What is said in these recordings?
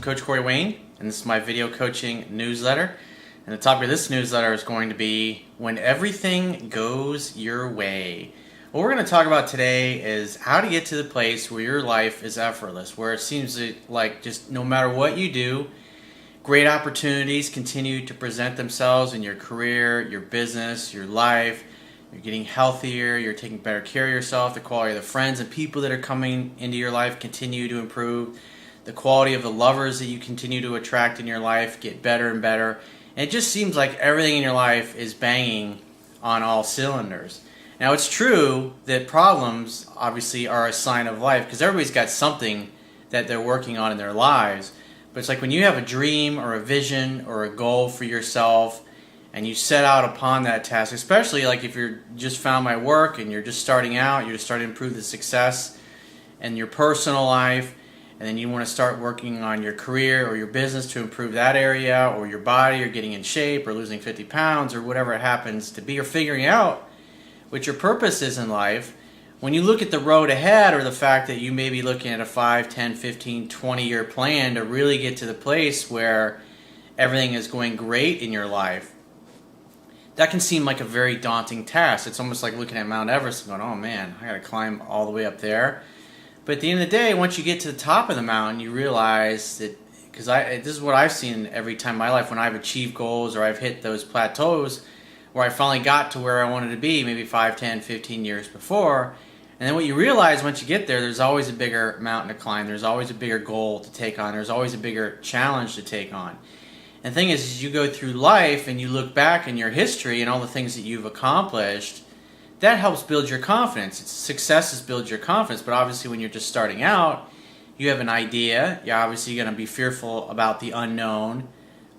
Coach Corey Wayne, and this is my video coaching newsletter. And the topic of this newsletter is going to be when everything goes your way. What we're going to talk about today is how to get to the place where your life is effortless, where it seems like just no matter what you do, great opportunities continue to present themselves in your career, your business, your life. You're getting healthier, you're taking better care of yourself, the quality of the friends and people that are coming into your life continue to improve. The quality of the lovers that you continue to attract in your life get better and better. And it just seems like everything in your life is banging on all cylinders. Now it's true that problems obviously are a sign of life because everybody's got something that they're working on in their lives. But it's like when you have a dream or a vision or a goal for yourself and you set out upon that task, especially like if you're just found my work and you're just starting out, you're just starting to improve the success in your personal life, and then you want to start working on your career or your business to improve that area, or your body, or getting in shape, or losing 50 pounds, or whatever it happens to be, or figuring out what your purpose is in life. When you look at the road ahead, or the fact that you may be looking at a 5, 10, 15, 20-year plan to really get to the place where everything is going great in your life, that can seem like a very daunting task. It's almost like looking at Mount Everest and going, oh man, I got to climb all the way up there. But at the end of the day, once you get to the top of the mountain, you realize that, because this is what I've seen every time in my life when I've achieved goals or I've hit those plateaus where I finally got to where I wanted to be maybe 5, 10, 15 years before. And then what you realize once you get there, there's always a bigger mountain to climb. There's always a bigger goal to take on. There's always a bigger challenge to take on. And the thing is you go through life and you look back in your history and all the things that you've accomplished, that helps build your confidence. Successes build your confidence, but obviously when you're just starting out, you have an idea. You're obviously going to be fearful about the unknown,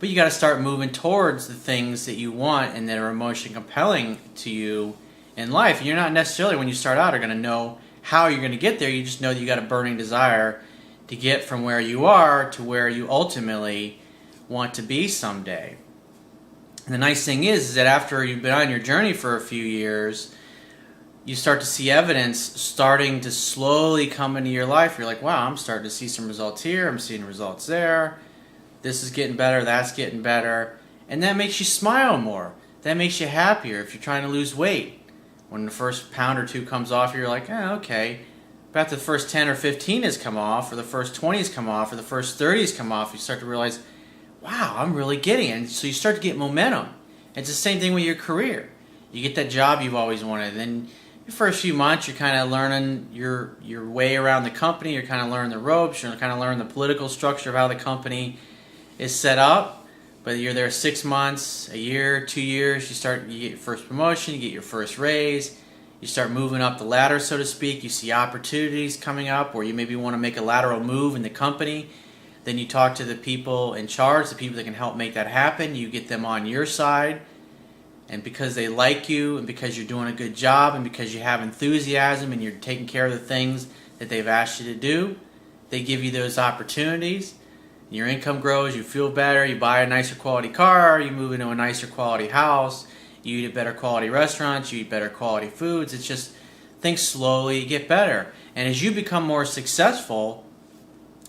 but you got to start moving towards the things that you want and that are emotionally compelling to you in life. And you're not necessarily, when you start out, are going to know how you're going to get there. You just know that you got a burning desire to get from where you are to where you ultimately want to be someday. And the nice thing is that after you've been on your journey for a few years, you start to see evidence starting to slowly come into your life. You're like, wow, I'm starting to see some results here. I'm seeing results there. This is getting better. That's getting better. And that makes you smile more. That makes you happier if you're trying to lose weight. When the first pound or two comes off, you're like, okay. But after the first 10 or 15 has come off, or the first 20 has come off, or the first 30 has come off, you start to realize, wow, I'm really getting it. And so you start to get momentum. It's the same thing with your career. You get that job you've always wanted. Then the first few months, you're kind of learning your way around the company. You're kind of learning the ropes. You're kind of learning the political structure of how the company is set up. But you're there 6 months, a year, 2 years. You get your first promotion. You get your first raise. You start moving up the ladder, so to speak. You see opportunities coming up, or you maybe want to make a lateral move in the company. Then you talk to the people in charge, the people that can help make that happen. You get them on your side. And because they like you, and because you're doing a good job, and because you have enthusiasm, and you're taking care of the things that they've asked you to do, they give you those opportunities. Your income grows, you feel better, you buy a nicer quality car, you move into a nicer quality house, you eat at better quality restaurants, you eat better quality foods. It's just, things slowly get better. And as you become more successful,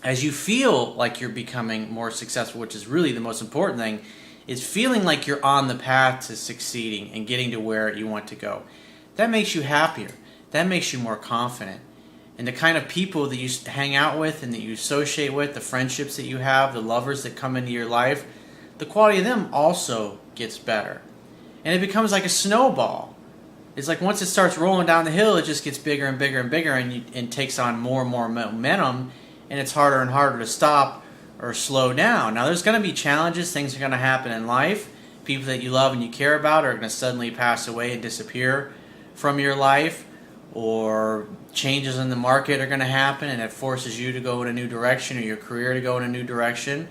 as you feel like you're becoming more successful, which is really the most important thing, is feeling like you're on the path to succeeding and getting to where you want to go. That makes you happier. That makes you more confident. And the kind of people that you hang out with and that you associate with, the friendships that you have, the lovers that come into your life, the quality of them also gets better. And it becomes like a snowball. It's like once it starts rolling down the hill, it just gets bigger and bigger and bigger, and takes on more and more momentum, and it's harder and harder to stop or slow down. Now there's going to be challenges, things are going to happen in life. People that you love and you care about are going to suddenly pass away and disappear from your life, or changes in the market are going to happen and it forces you to go in a new direction, or your career to go in a new direction.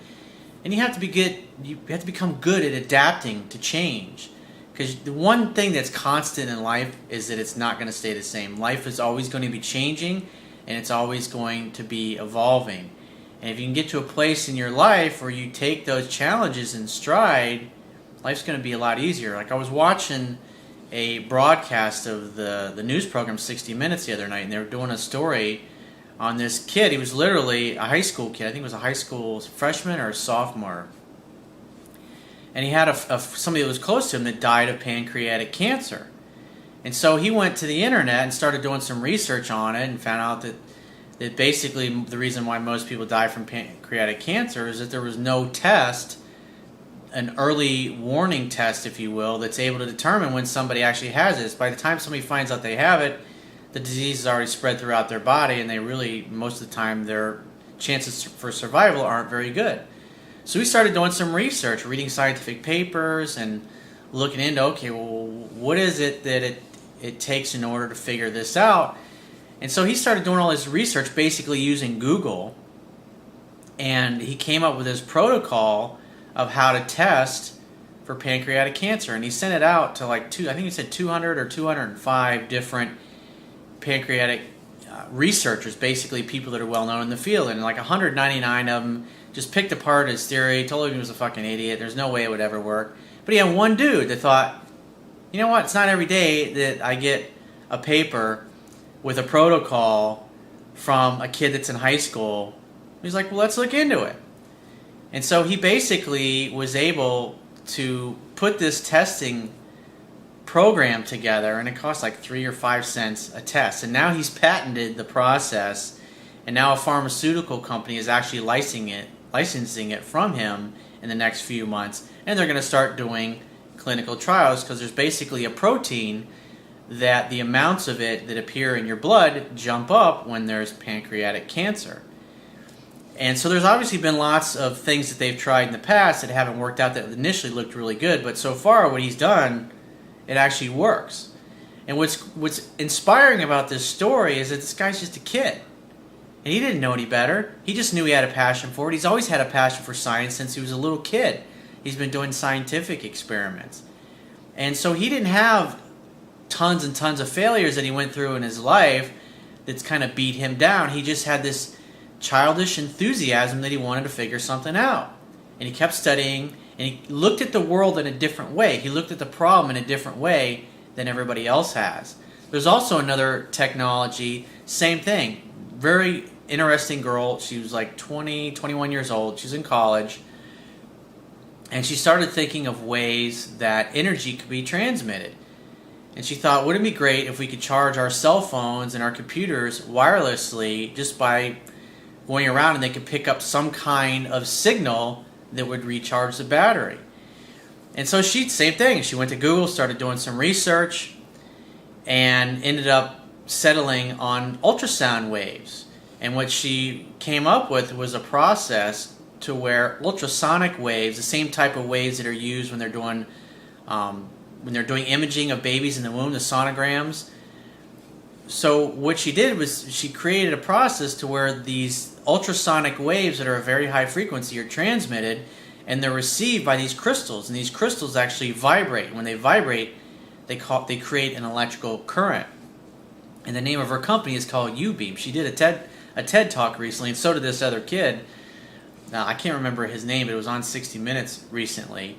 And you have to become good at adapting to change. Because the one thing that's constant in life is that it's not going to stay the same. Life is always going to be changing, and it's always going to be evolving. And if you can get to a place in your life where you take those challenges in stride, life's going to be a lot easier. Like I was watching a broadcast of the news program 60 Minutes the other night, and they were doing a story on this kid. He was literally a high school kid. I think it was a high school freshman or a sophomore. And he had somebody that was close to him that died of pancreatic cancer. And so he went to the internet and started doing some research on it and found out that basically the reason why most people die from pancreatic cancer is that there was no test, an early warning test, if you will, that's able to determine when somebody actually has it. By the time somebody finds out they have it, the disease is already spread throughout their body, and they really, most of the time, their chances for survival aren't very good. So we started doing some research, reading scientific papers, and looking into, okay, well, what is it that it takes in order to figure this out? And so he started doing all this research, basically using Google, and he came up with his protocol of how to test for pancreatic cancer. And he sent it out to I think he said 200 or 205 different pancreatic researchers, basically people that are well known in the field, and 199 of them just picked apart his theory, told him he was a fucking idiot, there's no way it would ever work. But he had one dude that thought, you know what, it's not every day that I get a paper with a protocol from a kid that's in high school. He's like, well, let's look into it. And so he basically was able to put this testing program together, and it cost like 3 or 5 cents a test. And now he's patented the process, and now a pharmaceutical company is actually licensing it from him in the next few months, and they're going to start doing clinical trials, because there's basically a protein that the amounts of it that appear in your blood jump up when there's pancreatic cancer. And so there's obviously been lots of things that they've tried in the past that haven't worked out, that initially looked really good, but so far what he's done, it actually works. And what's inspiring about this story is that this guy's just a kid. And he didn't know any better. He just knew he had a passion for it. He's always had a passion for science since he was a little kid. He's been doing scientific experiments. And so he didn't have tons and tons of failures that he went through in his life that's kind of beat him down. He just had this childish enthusiasm that he wanted to figure something out. And he kept studying, and he looked at the world in a different way. He looked at the problem in a different way than everybody else has. There's also another technology, same thing. Very interesting girl. She was like 20, 21 years old. She's in college. And she started thinking of ways that energy could be transmitted. And she thought, wouldn't it be great if we could charge our cell phones and our computers wirelessly just by going around, and they could pick up some kind of signal that would recharge the battery. And so same thing. She went to Google, started doing some research, and ended up settling on ultrasound waves. And what she came up with was a process to where ultrasonic waves, the same type of waves that are used when they're doing imaging of babies in the womb, the sonograms. So what she did was she created a process to where these ultrasonic waves that are a very high frequency are transmitted, and they're received by these crystals, and these crystals actually vibrate. When they vibrate, they create an electrical current. And the name of her company is called U-Beam. She did a TED talk recently, and so did this other kid. Now, I can't remember his name, but it was on 60 Minutes recently.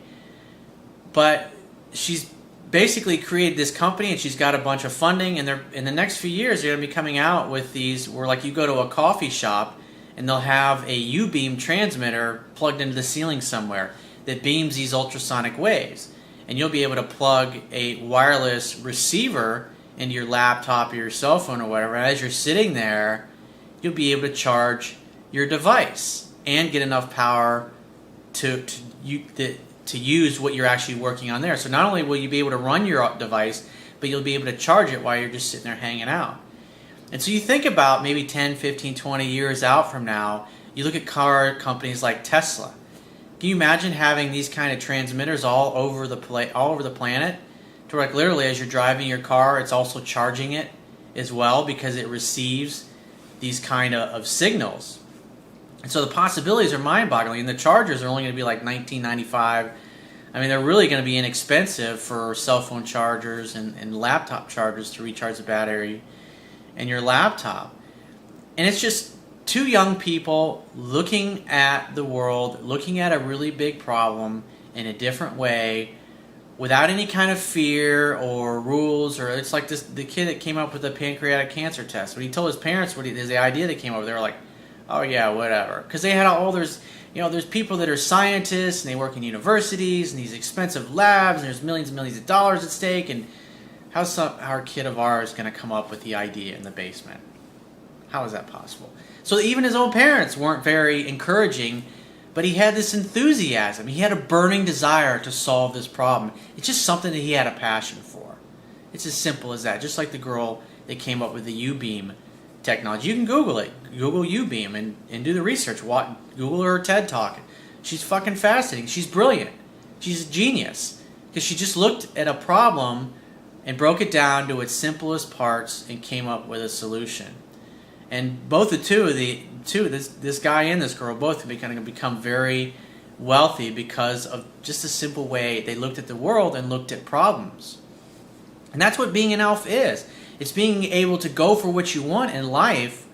But she's basically created this company, and she's got a bunch of funding, and in the next few years they're going to be coming out with these where, like, you go to a coffee shop and they'll have a U-beam transmitter plugged into the ceiling somewhere that beams these ultrasonic waves, and you'll be able to plug a wireless receiver into your laptop or your cell phone or whatever, and as you're sitting there you'll be able to charge your device and get enough power to use what you're actually working on there. So not only will you be able to run your device, but you'll be able to charge it while you're just sitting there hanging out. And so you think about maybe 10, 15, 20 years out from now, you look at car companies like Tesla. Can you imagine having these kind of transmitters all over the planet? To where, like, literally as you're driving your car, it's also charging it as well, because it receives these kind of signals. And so the possibilities are mind-boggling, and the chargers are only going to be like $19.95. I mean, they're really going to be inexpensive for cell phone chargers and laptop chargers to recharge the battery in your laptop. And it's just two young people looking at the world, looking at a really big problem in a different way, without any kind of fear or rules. Or it's like the kid that came up with the pancreatic cancer test. When he told his parents the idea that came up, they were like, oh yeah, whatever. Because they had there's people that are scientists and they work in universities and these expensive labs and there's millions and millions of dollars at stake. And how's our kid of ours going to come up with the idea in the basement? How is that possible? So even his own parents weren't very encouraging, but he had this enthusiasm. He had a burning desire to solve this problem. It's just something that he had a passion for. It's as simple as that. Just like the girl that came up with the U-beam technology. You can Google it. Google U-beam and do the research. Google her TED Talk. She's fucking fascinating. She's brilliant. She's a genius. Because she just looked at a problem and broke it down to its simplest parts and came up with a solution. And both this guy and this girl, both are going to become very wealthy because of just a simple way they looked at the world and looked at problems. And that's what being an alpha is. It's being able to go for what you want in life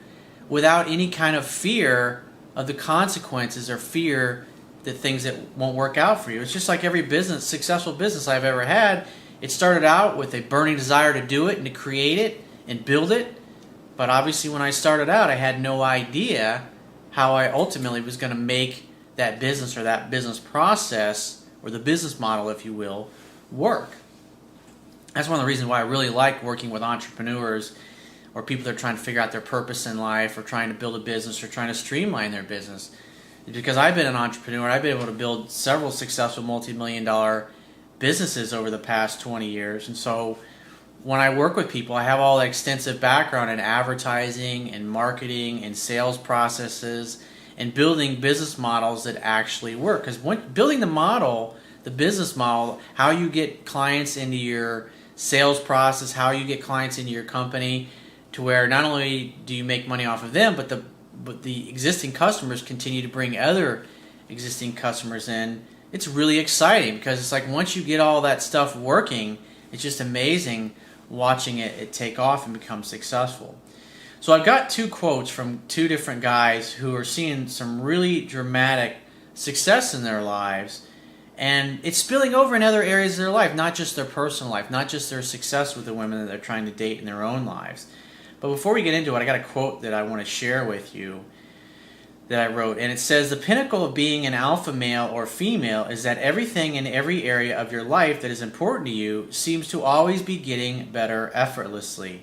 without any kind of fear of the consequences or fear that things that won't work out for you. It's just like every successful business I've ever had. It started out with a burning desire to do it and to create it and build it. But obviously when I started out, I had no idea how I ultimately was going to make that business or that business process or the business model, if you will, work. That's one of the reasons why I really like working with entrepreneurs or people that are trying to figure out their purpose in life or trying to build a business or trying to streamline their business. Because I've been an entrepreneur, I've been able to build several successful multi-million-dollar businesses over the past 20 years. And so when I work with people, I have all the extensive background in advertising and marketing and sales processes and building business models that actually work. Because building the business model, how you get clients into your sales process, how you get clients into your company to where not only do you make money off of them, but the existing customers continue to bring other existing customers in. It's really exciting because it's like once you get all that stuff working, it's just amazing watching it take off and become successful. So I've got two quotes from two different guys who are seeing some really dramatic success in their lives, and it's spilling over in other areas of their life, not just their personal life, not just their success with the women that they're trying to date in their own lives. But before we get into it, I got a quote that I want to share with you that I wrote, and it says, "The pinnacle of being an alpha male or female is that everything in every area of your life that is important to you seems to always be getting better effortlessly.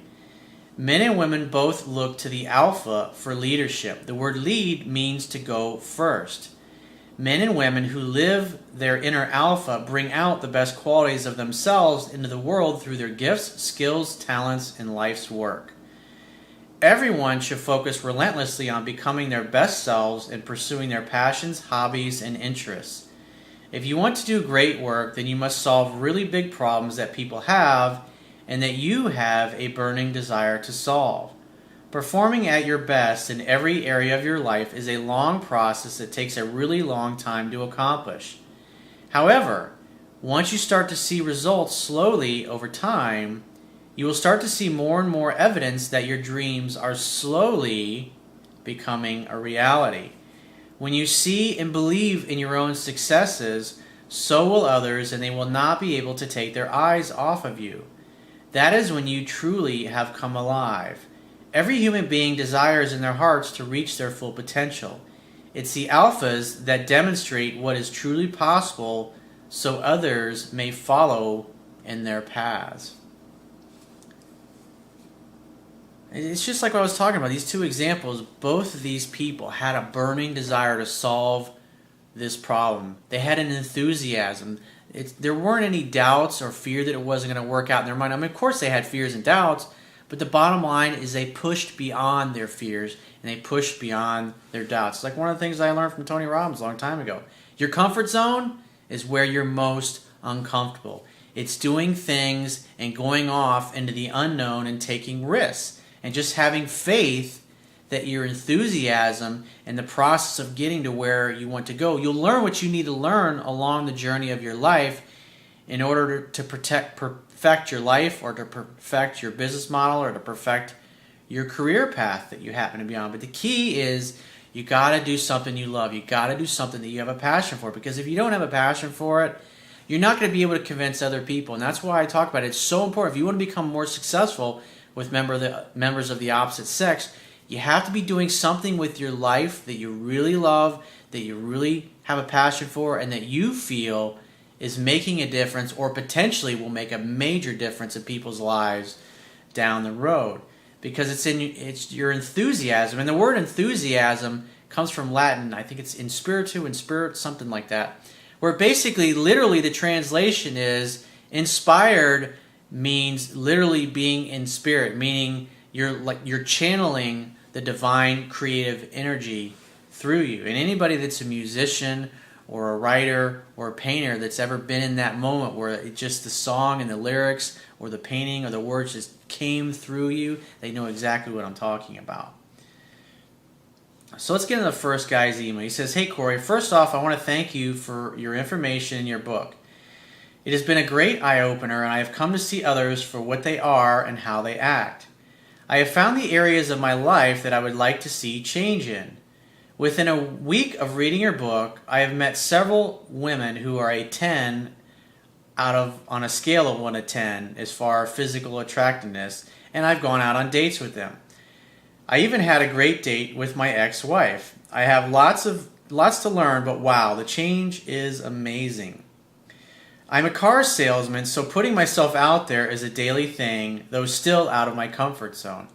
Men and women both look to the alpha for leadership. The word lead means to go first. Men and women who live their inner alpha bring out the best qualities of themselves into the world through their gifts, skills, talents, and life's work. Everyone should focus relentlessly on becoming their best selves and pursuing their passions, hobbies, and interests. If you want to do great work, then you must solve really big problems that people have and that you have a burning desire to solve. Performing at your best in every area of your life is a long process that takes a really long time to accomplish. However, once you start to see results slowly over time, you will start to see more and more evidence that your dreams are slowly becoming a reality. When you see and believe in your own successes, so will others, and they will not be able to take their eyes off of you. That is when you truly have come alive. Every human being desires in their hearts to reach their full potential. It's the alphas that demonstrate what is truly possible so others may follow in their paths." It's just like what I was talking about. These two examples, both of these people had a burning desire to solve this problem. They had an enthusiasm. There weren't any doubts or fear that it wasn't going to work out in their mind. I mean, of course they had fears and doubts, but the bottom line is they pushed beyond their fears and they pushed beyond their doubts. It's like one of the things I learned from Tony Robbins a long time ago. Your comfort zone is where you're most uncomfortable. It's doing things and going off into the unknown and taking risks. And just having faith that your enthusiasm and the process of getting to where you want to go, you'll learn what you need to learn along the journey of your life in order to perfect your life or to perfect your business model or to perfect your career path that you happen to be on. But the key is you got to do something you love. You got to do something that you have a passion for, because if you don't have a passion for it, you're not going to be able to convince other people. And that's why I talk about it. It's so important. If you want to become more successful with members of the opposite sex, you have to be doing something with your life that you really love, that you really have a passion for, and that you feel is making a difference or potentially will make a major difference in people's lives down the road. Because it's your enthusiasm. And the word enthusiasm comes from Latin. I think it's in spiritu, in spirit, something like that. Where basically, literally, the translation is inspired means literally being in spirit, meaning you're channeling the divine creative energy through you. And anybody that's a musician or a writer or a painter that's ever been in that moment where it just the song and the lyrics or the painting or the words just came through you, they know exactly what I'm talking about. So let's get into the first guy's email. He says, "Hey Corey, first off, I want to thank you for your information in your book. It has been a great eye-opener, and I have come to see others for what they are and how they act. I have found the areas of my life that I would like to see change in. Within a week of reading your book, I have met several women who are a 10 on a scale of 1 to 10 as far as physical attractiveness, and I've gone out on dates with them. I even had a great date with my ex-wife. I have lots to learn, but wow, the change is amazing. I'm a car salesman, so putting myself out there is a daily thing, though still out of my comfort zone."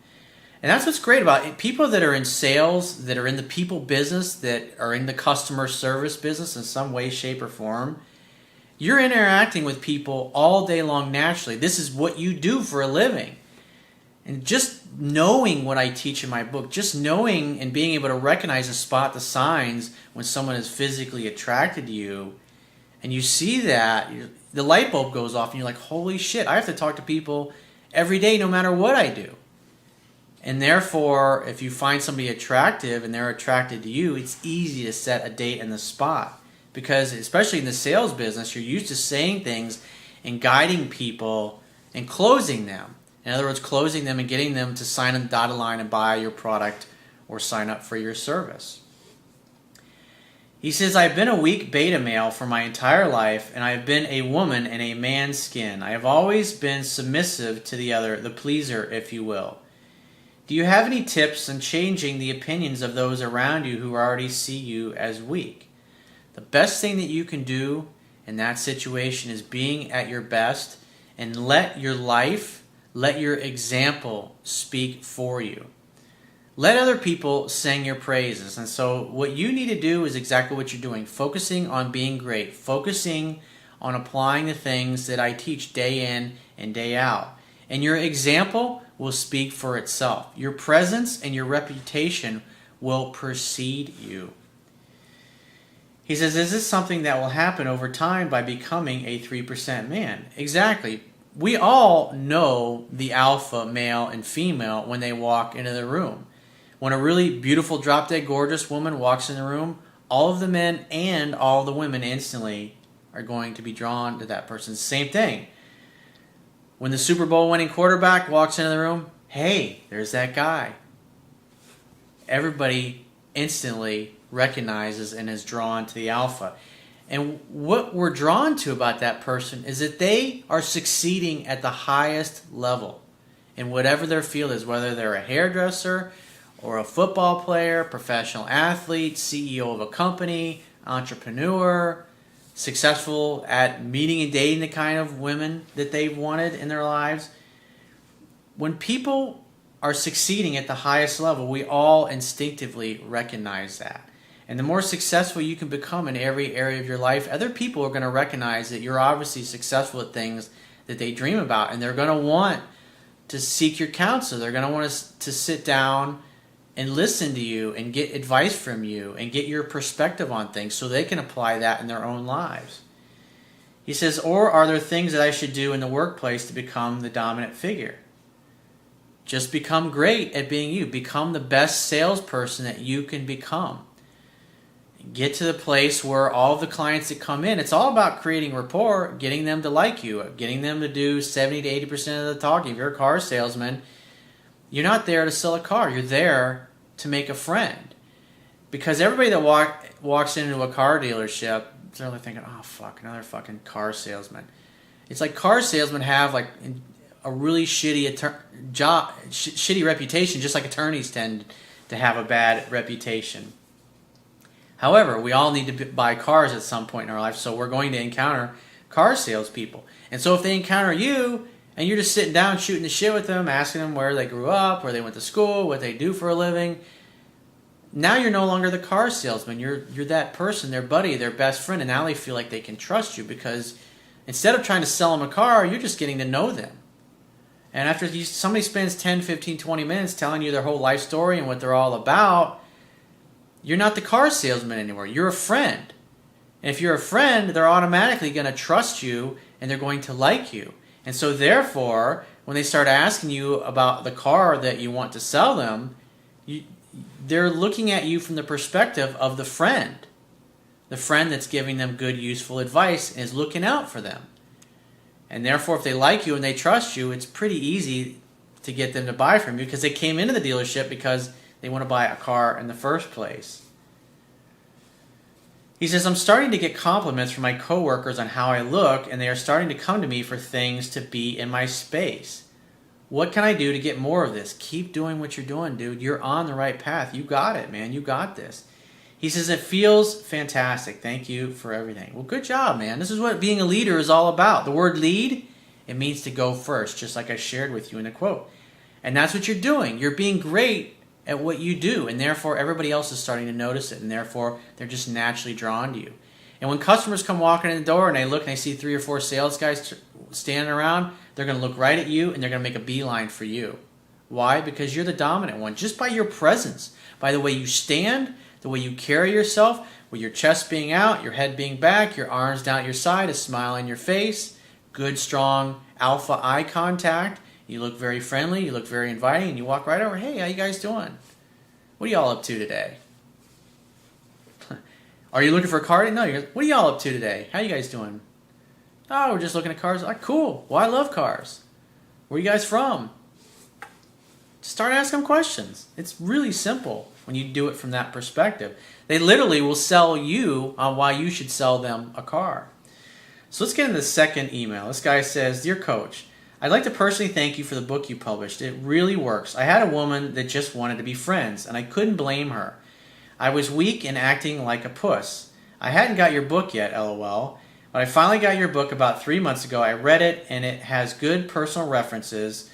And that's what's great about it. People that are in sales, that are in the people business, that are in the customer service business in some way, shape, or form, you're interacting with people all day long naturally. This is what you do for a living. And just knowing what I teach in my book, just knowing and being able to recognize and spot the signs when someone is physically attracted to you, and you see that, the light bulb goes off and you're like, holy shit, I have to talk to people every day no matter what I do. And therefore, if you find somebody attractive and they're attracted to you, it's easy to set a date and the spot. Because especially in the sales business, you're used to saying things and guiding people and closing them. In other words, closing them and getting them to sign on the dotted line and buy your product or sign up for your service. He says, "I've been a weak beta male for my entire life, and I've been a woman in a man's skin. I have always been submissive to the other, the pleaser, if you will. Do you have any tips on changing the opinions of those around you who already see you as weak?" The best thing that you can do in that situation is being at your best and let your life, let your example speak for you. Let other people sing your praises. And so what you need to do is exactly what you're doing. Focusing on being great. Focusing on applying the things that I teach day in and day out. And your example will speak for itself. Your presence and your reputation will precede you. He says, "Is this something that will happen over time by becoming a 3% man?" Exactly. We all know the alpha male and female when they walk into the room. When a really beautiful, drop-dead gorgeous woman walks in the room, all of the men and all of the women instantly are going to be drawn to that person. Same thing. When the Super Bowl winning quarterback walks into the room, hey, there's that guy. Everybody instantly recognizes and is drawn to the alpha. And what we're drawn to about that person is that they are succeeding at the highest level in whatever their field is, whether they're a hairdresser or a football player, professional athlete, CEO of a company, entrepreneur, successful at meeting and dating the kind of women that they've wanted in their lives. When people are succeeding at the highest level, we all instinctively recognize that. And the more successful you can become in every area of your life, other people are going to recognize that you're obviously successful at things that they dream about. And they're going to want to seek your counsel. They're going to want to sit down and listen to you and get advice from you and get your perspective on things so they can apply that in their own lives. He says, or are there things that I should do in the workplace to become the dominant figure? Just become great at being you. Become the best salesperson that you can become. Get to the place where all the clients that come in, it's all about creating rapport, getting them to like you, getting them to do 70 to 80% of the talking. If you're a car salesman, you're not there to sell a car. You're there to make a friend. Because everybody that walks into a car dealership, they're thinking, oh fuck, another fucking car salesman. It's like car salesmen have like a really shitty shitty reputation, just like attorneys tend to have a bad reputation. However, we all need to buy cars at some point in our life, so we're going to encounter car salespeople. And so if they encounter you and you're just sitting down shooting the shit with them, asking them where they grew up, where they went to school, what they do for a living, now you're no longer the car salesman. You're that person, their buddy, their best friend, and now they feel like they can trust you because instead of trying to sell them a car, you're just getting to know them. And after somebody spends 10, 15, 20 minutes telling you their whole life story and what they're all about, you're not the car salesman anymore. You're a friend. And if you're a friend, they're automatically going to trust you and they're going to like you. And so therefore, when they start asking you about the car that you want to sell them, they're looking at you from the perspective of the friend. The friend that's giving them good, useful advice and is looking out for them. And therefore, if they like you and they trust you, it's pretty easy to get them to buy from you because they came into the dealership because they want to buy a car in the first place. He says, I'm starting to get compliments from my coworkers on how I look, and they are starting to come to me for things to be in my space. What can I do to get more of this? Keep doing what you're doing, dude. You're on the right path. You got it, man. You got this. He says, it feels fantastic. Thank you for everything. Well, good job, man. This is what being a leader is all about. The word lead, it means to go first, just like I shared with you in the quote. And that's what you're doing. You're being great at what you do, and therefore everybody else is starting to notice it, and therefore they're just naturally drawn to you. And when customers come walking in the door and they look and they see 3 or 4 sales guys standing around, they're going to look right at you and they're going to make a beeline for you. Why? Because you're the dominant one. Just by your presence, by the way you stand, the way you carry yourself, with your chest being out, your head being back, your arms down at your side, a smile on your face, good, strong alpha eye contact. You look very friendly, you look very inviting, and you walk right over, hey, how you guys doing? What are y'all up to today? Are you looking for a car? No, you're, what are y'all up to today? How you guys doing? Oh, we're just looking at cars. Oh, cool. Well, I love cars. Where are you guys from? Start asking them questions. It's really simple when you do it from that perspective. They literally will sell you on why you should sell them a car. So let's get into the second email. This guy says, Dear Coach, I'd like to personally thank you for the book you published. It really works. I had a woman that just wanted to be friends, and I couldn't blame her. I was weak and acting like a puss. I hadn't got your book yet, LOL, but I finally got your book about 3 months ago. I read it, and it has good personal references,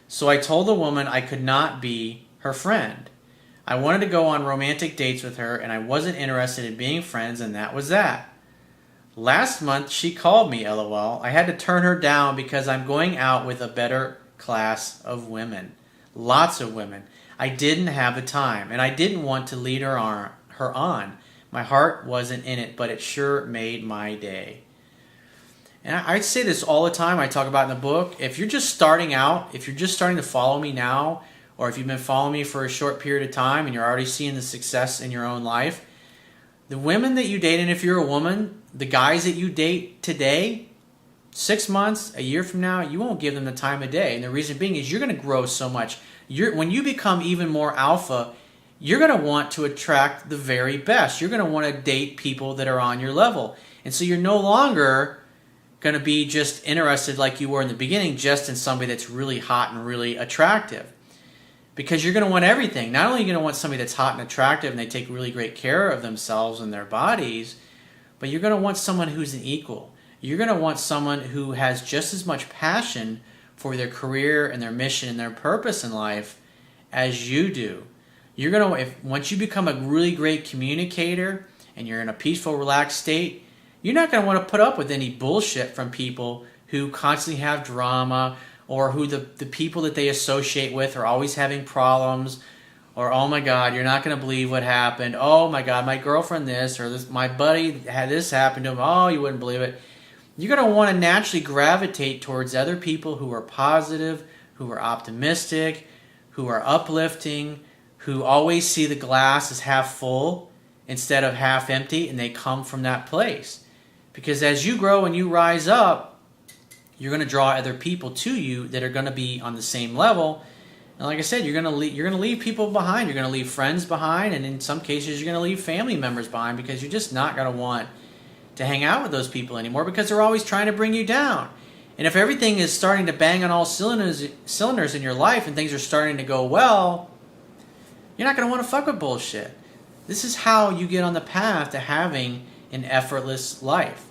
so I told the woman I could not be her friend. I wanted to go on romantic dates with her, and I wasn't interested in being friends, and that was that. Last month, she called me, LOL. I had to turn her down because I'm going out with a better class of women. Lots of women. I didn't have the time, and I didn't want to lead her on. My heart wasn't in it, but it sure made my day. And I say this all the time. I talk about in the book. If you're just starting out, if you're just starting to follow me now, or if you've been following me for a short period of time and you're already seeing the success in your own life, the women that you date, and if you're a woman, the guys that you date today, 6 months, a year from now, you won't give them the time of day. And the reason being is you're going to grow so much. When you become even more alpha, you're going to want to attract the very best. You're going to want to date people that are on your level. And so you're no longer going to be just interested like you were in the beginning, just in somebody that's really hot and really attractive. Because you're going to want everything. Not only are you going to want somebody that's hot and attractive and they take really great care of themselves and their bodies, but you're going to want someone who's an equal. You're going to want someone who has just as much passion for their career and their mission and their purpose in life as you do. You're going to, once you become a really great communicator and you're in a peaceful, relaxed state, you're not going to want to put up with any bullshit from people who constantly have drama, or who the people that they associate with are always having problems, or, oh my God, you're not going to believe what happened. Oh my God, my girlfriend this, or this, my buddy had this happen to him. Oh, you wouldn't believe it. You're going to want to naturally gravitate towards other people who are positive, who are optimistic, who are uplifting, who always see the glass as half full instead of half empty, and they come from that place. Because as you grow and you rise up, you're going to draw other people to you that are going to be on the same level. And like I said, you're going to leave people behind. You're going to leave friends behind, and in some cases, you're going to leave family members behind because you're just not going to want to hang out with those people anymore because they're always trying to bring you down. And if everything is starting to bang on all cylinders in your life and things are starting to go well, you're not going to want to fuck with bullshit. This is how you get on the path to having an effortless life.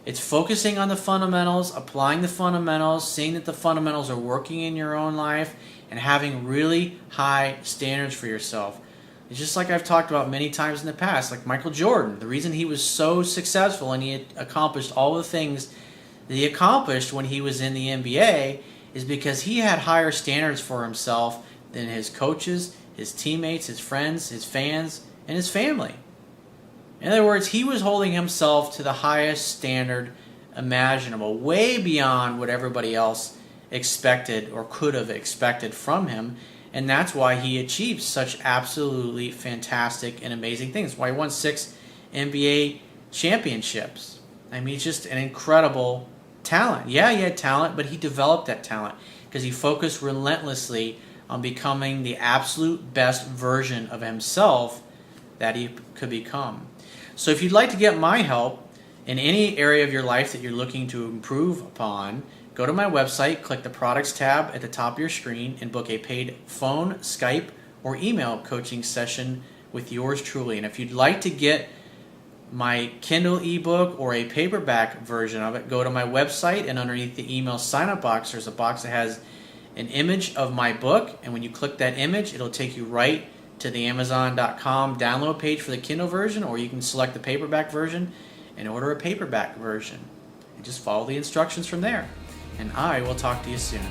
It's focusing on the fundamentals, applying the fundamentals, seeing that the fundamentals are working in your own life, and having really high standards for yourself. It's just like I've talked about many times in the past, like Michael Jordan. The reason he was so successful and he had accomplished all the things that he accomplished when he was in the NBA is because he had higher standards for himself than his coaches, his teammates, his friends, his fans, and his family. In other words, he was holding himself to the highest standard imaginable, way beyond what everybody else expected or could have expected from him. And that's why he achieved such absolutely fantastic and amazing things. Why he won 6 NBA championships. I mean, he's just an incredible talent. Yeah, he had talent, but he developed that talent because he focused relentlessly on becoming the absolute best version of himself that he could become. So if you'd like to get my help in any area of your life that you're looking to improve upon, go to my website, click the products tab at the top of your screen, and book a paid phone, Skype, or email coaching session with yours truly. And if you'd like to get my Kindle ebook or a paperback version of it, go to my website, and underneath the email sign-up box, there's a box that has an image of my book, and when you click that image, it'll take you right to the Amazon.com download page for the Kindle version, or you can select the paperback version and order a paperback version. And just follow the instructions from there. And I will talk to you soon.